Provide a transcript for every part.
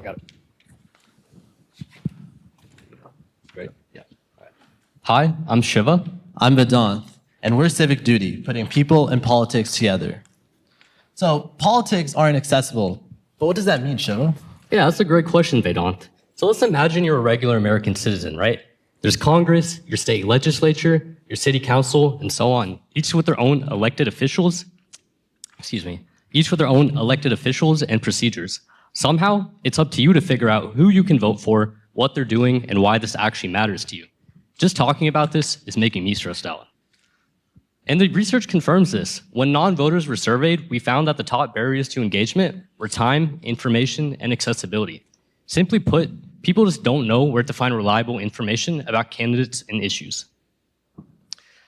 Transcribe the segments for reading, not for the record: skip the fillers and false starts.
Got it. Great. Yeah. All right. Hi, I'm Shiva. I'm Vedanth, and we're CivicDuty, putting people and politics together. So politics aren't accessible, but what does that mean, Shiva? Yeah, that's a great question, Vedanth. So let's imagine you're a regular American citizen, right? There's Congress, your state legislature, your city council, and so on, each with their own elected officials, each with their own elected officials and procedures. Somehow, it's up to you to figure out who you can vote for, what they're doing, and why this actually matters to you. Just talking about this is making me stressed out. And the research confirms this. When non-voters were surveyed, we found that the top barriers to engagement were time, information, and accessibility. Simply put, people just don't know where to find reliable information about candidates and issues.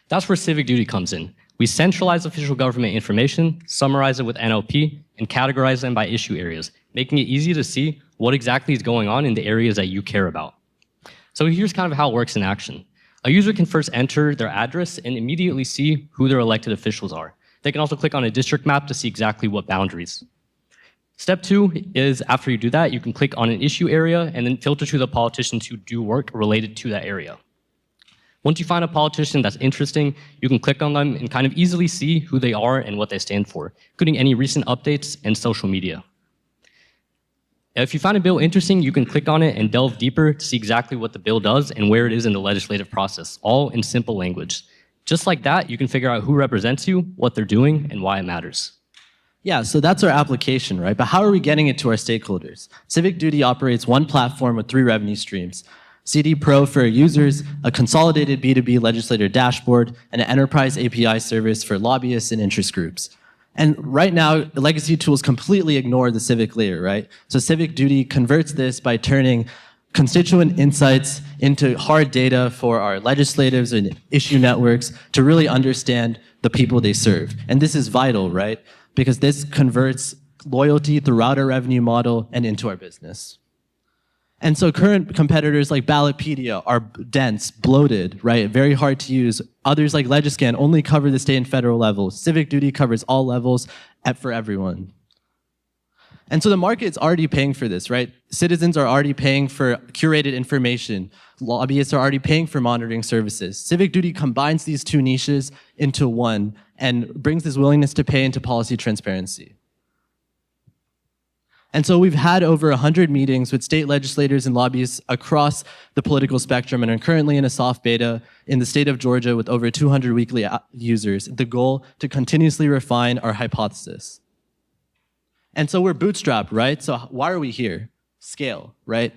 That's where CivicDuty comes in. We centralize official government information, summarize it with NLP, and categorize them by issue areas, making it easy to see what exactly is going on in the areas that you care about. So here's kind of how it works in action. A user can first enter their address and immediately see who their elected officials are. They can also click on a district map to see exactly what boundaries. Step 2 is after you do that, you can click on an issue area and then filter to the politicians who do work related to that area. Once you find a politician that's interesting, you can click on them and kind of easily see who they are and what they stand for, including any recent updates and social media. If you find a bill interesting, you can click on it and delve deeper to see exactly what the bill does and where it is in the legislative process, all in simple language. Just like that, you can figure out who represents you, what they're doing, and why it matters. Yeah, so that's our application, right? But how are we getting it to our stakeholders? CivicDuty operates one platform with 3 revenue streams. CD Pro for users, a consolidated B2B legislator dashboard, and an enterprise API service for lobbyists and interest groups. And right now, legacy tools completely ignore the civic layer, right? So CivicDuty converts this by turning constituent insights into hard data for our legislators and issue networks to really understand the people they serve. And this is vital, right? Because this converts loyalty throughout our revenue model and into our business. And so current competitors like Ballotpedia are dense, bloated, right? Very hard to use. Others like Legiscan only cover the state and federal levels. CivicDuty covers all levels for everyone. And so the market is already paying for this, right? Citizens are already paying for curated information. Lobbyists are already paying for monitoring services. CivicDuty combines these 2 niches into one and brings this willingness to pay into policy transparency. And so we've had over 100 meetings with state legislators and lobbyists across the political spectrum and are currently in a soft beta in the state of Georgia with over 200 weekly users. The goal to continuously refine our hypothesis. And so we're bootstrapped, right? So why are we here? Scale, right?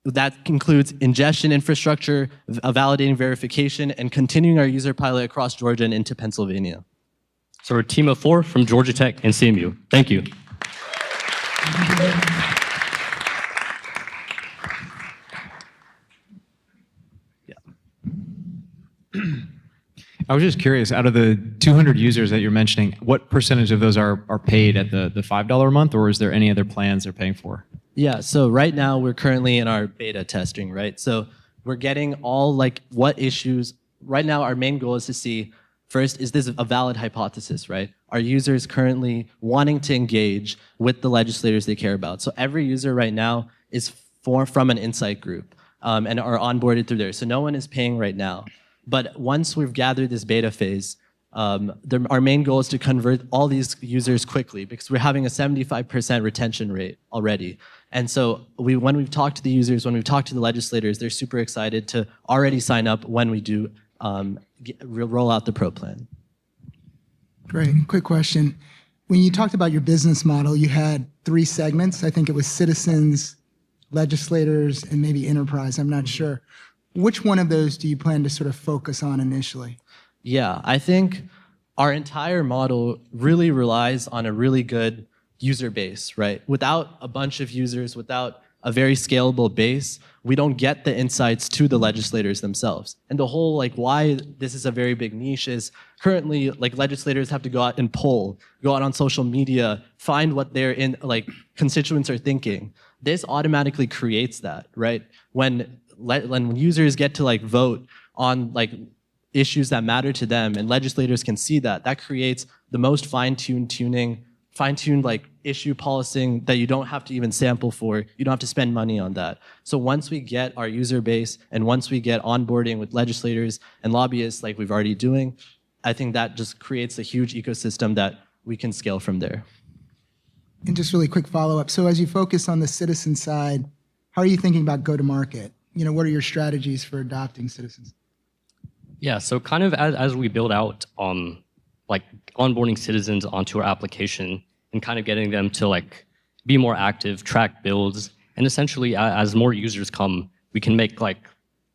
That includes ingestion infrastructure, validating verification, and continuing our user pilot across Georgia and into Pennsylvania. So we're a team of 4 from Georgia Tech and CMU. Thank you. I was just curious, out of the 200 users that you're mentioning, what percentage of those are paid at the $5 a month, or is there any other plans they're paying for? Yeah, so right now we're currently in our beta testing, right? So we're getting all like what issues, right now our main goal is to see, first, is this a valid hypothesis, right? Are users currently wanting to engage with the legislators they care about? So every user right now is from an insight group and are onboarded through there. So no one is paying right now. But once we've gathered this beta phase, our main goal is to convert all these users quickly because we're having a 75% retention rate already. And so when we've talked to the users, when we've talked to the legislators, they're super excited to already sign up when we do roll out the pro plan. Great. Quick question. When you talked about your business model, you had 3 segments. I think it was citizens, legislators, and maybe enterprise. I'm not sure. Which one of those do you plan to sort of focus on initially? Yeah, I think our entire model really relies on a really good user base, right? Without a bunch of users, without a very scalable base, we don't get the insights to the legislators themselves. And the whole like why this is a very big niche is currently like legislators have to go out and poll, go out on social media, find what their constituents are thinking. This automatically creates that, right? When users get to like vote on like issues that matter to them and legislators can see that, that creates the most fine-tuned like issue policing that you don't have to even sample for. You don't have to spend money on that. So once we get our user base and once we get onboarding with legislators and lobbyists like we've already doing, I think that just creates a huge ecosystem that we can scale from there. And just really quick follow-up. So as you focus on the citizen side, how are you thinking about go-to-market? What are your strategies for adopting citizens? Yeah, so kind of as we build out like onboarding citizens onto our application and kind of getting them to like be more active, track builds, and essentially as more users come, we can make like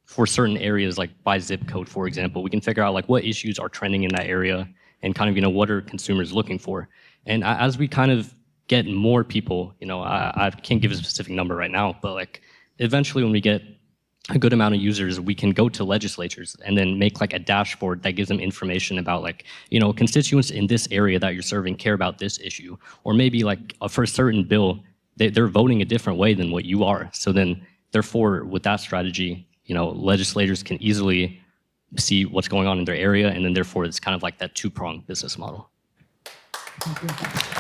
for certain areas, like by zip code, for example, we can figure out like what issues are trending in that area and kind of, what are consumers looking for. And as we kind of get more people, I can't give a specific number right now, but like eventually when we get a good amount of users, we can go to legislatures and then make like a dashboard that gives them information about like, constituents in this area that you're serving care about this issue. Or maybe like for a certain bill, they're voting a different way than what you are. So then therefore with that strategy, legislators can easily see what's going on in their area. And then therefore it's kind of like that two-pronged business model. Okay.